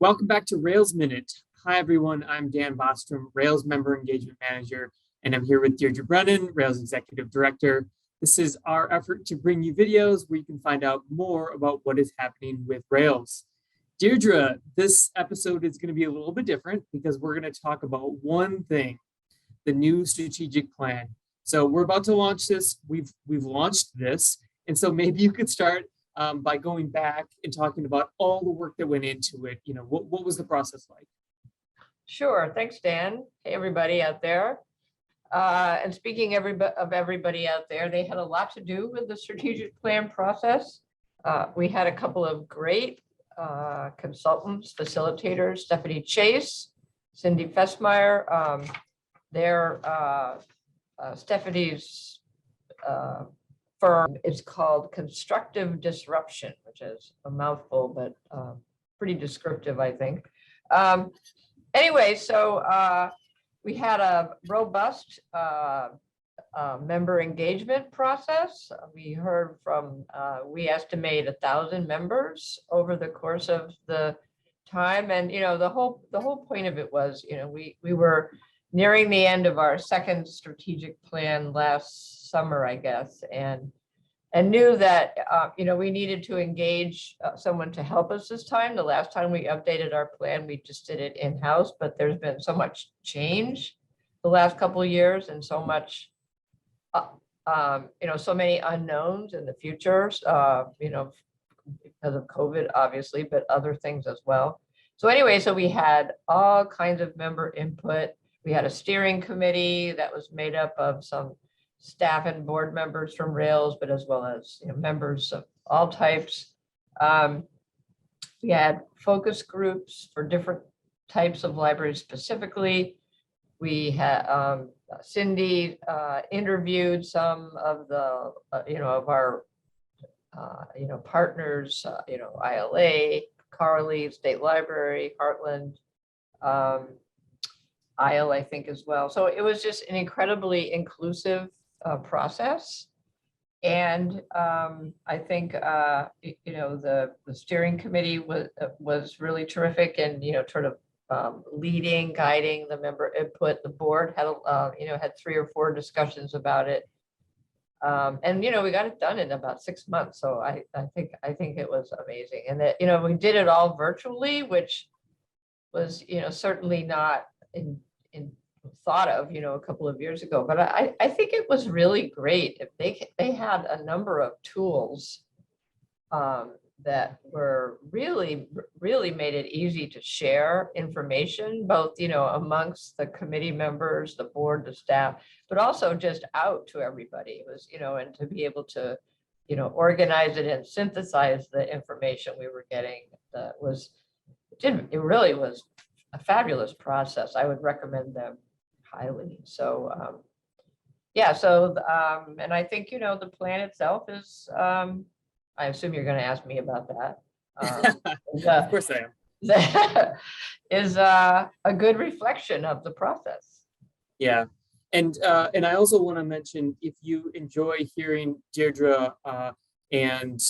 Welcome back to Rails Minute. Hi, everyone. I'm Dan Bostrom, Rails Member Engagement Manager, and I'm here with Deirdre Brennan, Rails Executive Director. This is our effort to bring you videos where you can find out more about what is happening with Rails. Deirdre, this episode is going to be a little bit different because we're going to talk about one thing, the new strategic plan. So we're about to launch this. We've launched this, and so maybe you could start by going back and talking about all the work that went into it. You know, what was the process like? Sure. Thanks, Dan. Hey, everybody out there. And speaking of everybody out there, they had a lot to do with the strategic plan process. We had a couple of great consultants, facilitators, Stephanie Chase, Cindy Fessmeyer. Stephanie's firm is called Constructive Disruption, which is a mouthful, but pretty descriptive, I think. Anyway, so we had a robust member engagement process. We heard from, we estimate 1,000 members over the course of the time. And, you know, the whole point of it was, you know, we were nearing the end of our second strategic plan last summer, I guess, and knew that, you know, we needed to engage someone to help us this time. The last time we updated our plan, we just did it in-house, but there's been so much change the last couple of years and so much, you know, so many unknowns in the future, you know, because of COVID, obviously, but other things as well. So anyway, so we had all kinds of member input. We had a steering committee that was made up of some staff and board members from Rails, but as well as, you know, members of all types. We had focus groups for different types of libraries specifically. We had Cindy interviewed some of the, you know, of our, you know, partners, you know, ILA, Carly, State Library, Heartland, IL, I think, as well. So it was just an incredibly inclusive process. And I think, you know, the steering committee was really terrific and, you know, sort of leading, guiding the member input. The board had, you know, had 3 or 4 discussions about it. And, you know, we got it done in about 6 months. So I think it was amazing. And that, you know, we did it all virtually, which was, you know, certainly not in thought of, you know, a couple of years ago, but I think it was really great. If they had a number of tools that were really made it easy to share information, both, you know, amongst the committee members, the board, the staff, but also just out to everybody. It was, you know, and to be able to, you know, organize it and synthesize the information we were getting, it really was a fabulous process. I would recommend them highly. So yeah, so and I think, you know, the plan itself is, I assume you're going to ask me about that. Of course I am. Is a good reflection of the process. Yeah. And I also want to mention, if you enjoy hearing Deirdre and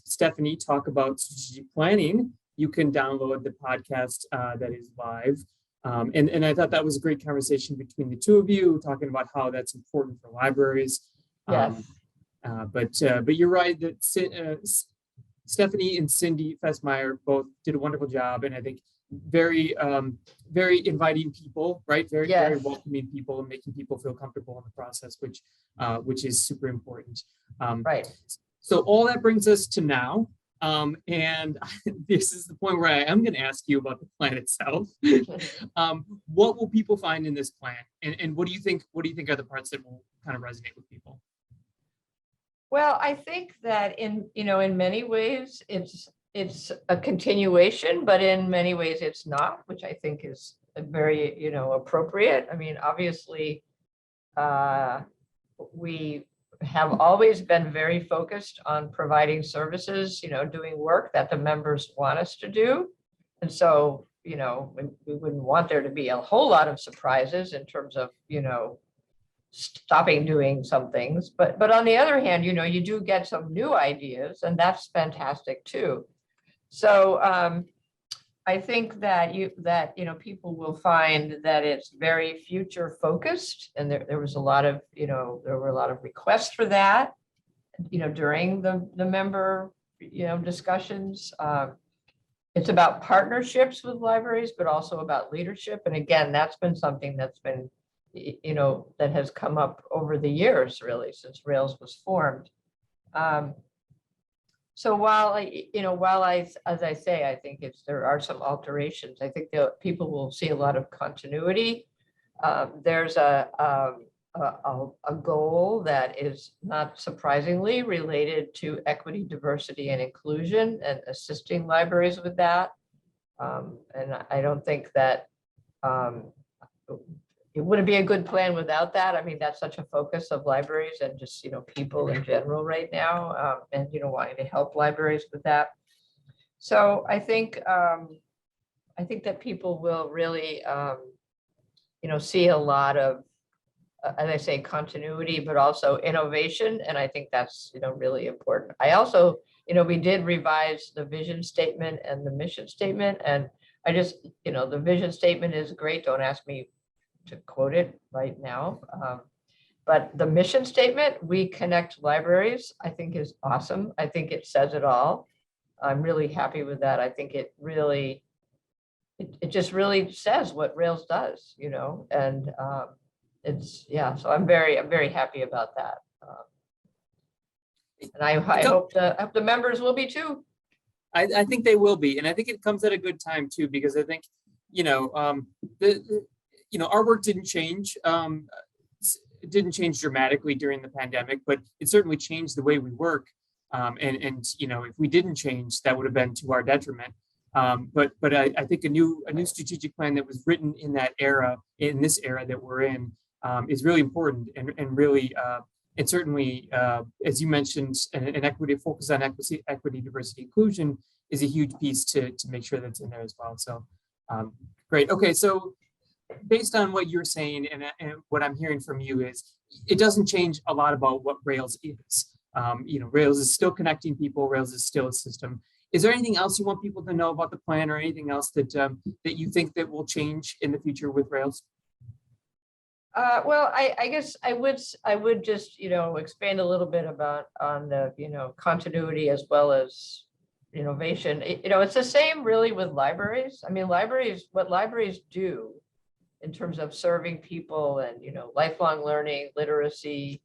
Stephanie talk about strategic planning, you can download the podcast that is live. And I thought that was a great conversation between the two of you, talking about how that's important for libraries. Yes. But you're right that Stephanie and Cindy Fessmeyer both did a wonderful job, and I think very inviting people, right? Very welcoming people and making people feel comfortable in the process, which is super important. Right. So all that brings us to now. And this is the point where I am going to ask you about the plan itself. What will people find in this plan, and what do you think are the parts that will kind of resonate with people? Well, I think that in many ways it's a continuation, but in many ways it's not, which I think is very, you know, appropriate. I mean, obviously, we have always been very focused on providing services, you know, doing work that the members want us to do. And so, you know, we wouldn't want there to be a whole lot of surprises in terms of, you know, stopping doing some things. But on the other hand, you know, you do get some new ideas, and that's fantastic too. So I think that people will find that it's very future focused, and there was a lot of, there were a lot of requests for that, during the member, discussions. It's about partnerships with libraries, but also about leadership. And again, that's been something that's been, that has come up over the years, really, since Rails was formed. So while as I say, I think there are some alterations, I think that people will see a lot of continuity. There's a goal that is not surprisingly related to equity, diversity, and inclusion, and assisting libraries with that. And I don't think that it wouldn't be a good plan without that. I mean, that's such a focus of libraries and just, people in general right now, and, wanting to help libraries with that. So I think that people will really, see a lot of, as I say, continuity, but also innovation. And I think that's, really important. I also, we did revise the vision statement and the mission statement. And I just, the vision statement is great. Don't ask me to quote it right now. But the mission statement, we connect libraries, I think is awesome. I think it says it all. I'm really happy with that. I think it really, it just really says what Rails does, and so I'm very happy about that. And I hope the members will be too. I think they will be. And I think it comes at a good time too, because I think, our work didn't change. It didn't change dramatically during the pandemic, but it certainly changed the way we work. And if we didn't change, that would have been to our detriment. But I think a new strategic plan that was written in that era, in this era that we're in, is really important, and really, and certainly, as you mentioned, an equity focus on equity, diversity, inclusion is a huge piece to make sure that's in there as well. So great. Okay, so based on what you're saying and what I'm hearing from you is it doesn't change a lot about what Rails is. Rails is still connecting people. Rails is still a system. Is there anything else you want people to know about the plan, or anything else that that you think that will change in the future with Rails? Well, I guess I would just, expand a little bit on the, continuity as well as innovation. It's the same really with libraries. I mean, what libraries do in terms of serving people and, lifelong learning, literacy,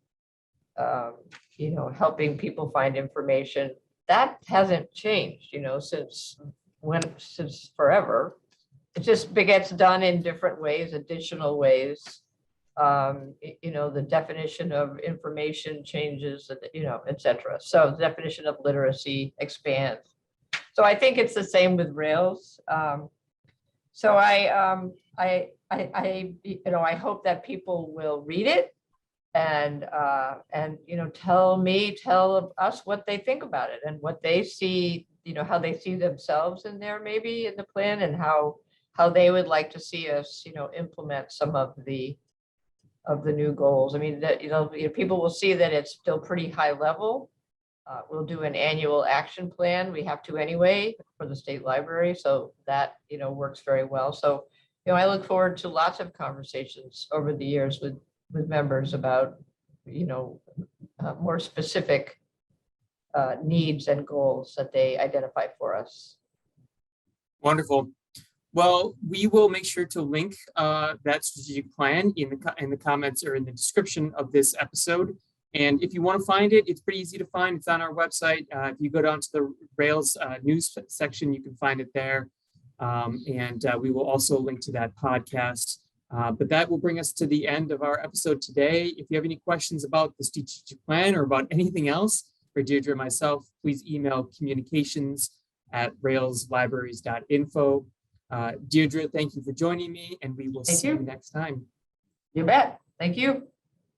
helping people find information, that hasn't changed, since forever. It just gets done in different ways, additional ways. The definition of information changes, et cetera. So the definition of literacy expands. So I think it's the same with Rails. So I hope that people will read it and tell us what they think about it and what they see, how they see themselves in there, maybe in the plan, and how they would like to see us, implement some of the new goals. I mean, people will see that it's still pretty high level. We'll do an annual action plan. We have to anyway for the state library. So that, works very well. So, I look forward to lots of conversations over the years with members about, more specific needs and goals that they identify for us. Wonderful. Well, we will make sure to link that strategic plan in the comments or in the description of this episode. And if you want to find it, it's pretty easy to find. It's on our website. If you go down to the Rails news section, you can find it there. And we will also link to that podcast. But that will bring us to the end of our episode today. If you have any questions about the strategic plan or about anything else for Deirdre and myself, please email communications@railslibraries.info. Deirdre, thank you for joining me, and we will see you next time. You bet. Thank you.